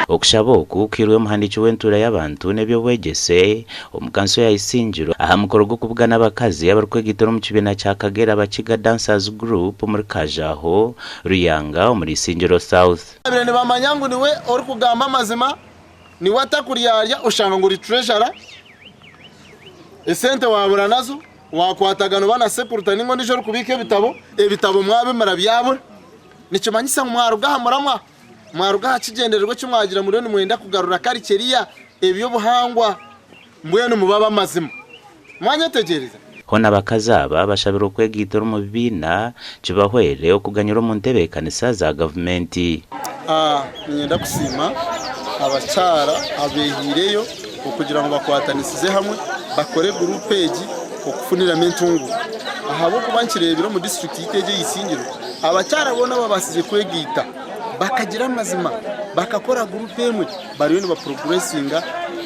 Okushaboku kirwe muhandiki w'entura y'abantu nebyo bwegese omukanso ya Isingiro aha mukoro gwo kuvugana abakazi abarikwegitora mu kibiina kya Kagera Abakiga Dancers Group muri Kajaho Ruyanga muri Isingiro South. Abirene bamanyangu niwe ori kugamba amazima niwe atakuryarya ushanga ngo uri treasurer esente wabura nazo wakwatagano bana sepulta ningo nijoro kubika ebitabo mwabimara byabo nikimanyisa mwarugaha muramwa mwarugaha kigendererwa cyumwagira muri ni mwenda kugarura karikeriya ebyo buhangwa mbwene mubaba mazima mwanyetegereza hona bakazaba bashabira okwegitora mu bibiina kibahwere okuganyira mu ntebe kanisa za government. Nyenda kusima abacara abehireyo okugira ngo bakwatanisize hamwe bakore group page okufunira mentungu ahabo kubankirebiro mu district iteje Isingiro abacara bona babasize kwegita bakagira amazima bakakora group emwe bariyo ni ba progressinga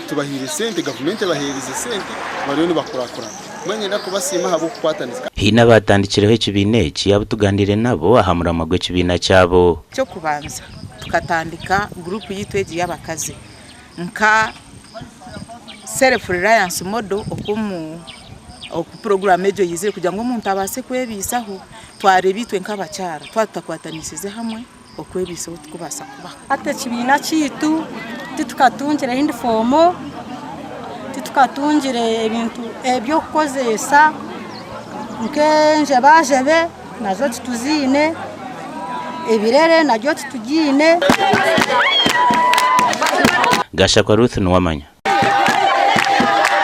tubahire sente government bahirize sente bariyo ni bakurakura mwenye ndakubasima habo kwatanizika hina batandikireho ekibine eki abutugandire nabo ahamura amagwe kibina cyabo cyo kubanza tukatandika group yitweje y'abakazi nka self reliance model oku program ejo yizire kugira ngo umuntu abase kwebisaho twarebitwe nk'abacara twatakwatanishize hamwe okwebisa tukubasa kuba ate kibina kitu titukatungira indifomo titukatungira ebintu ebyo kukozesa nkenje bajebe nazo tuzine ebirere najyo tutugine Gasha kwa Ruth Nwamanya.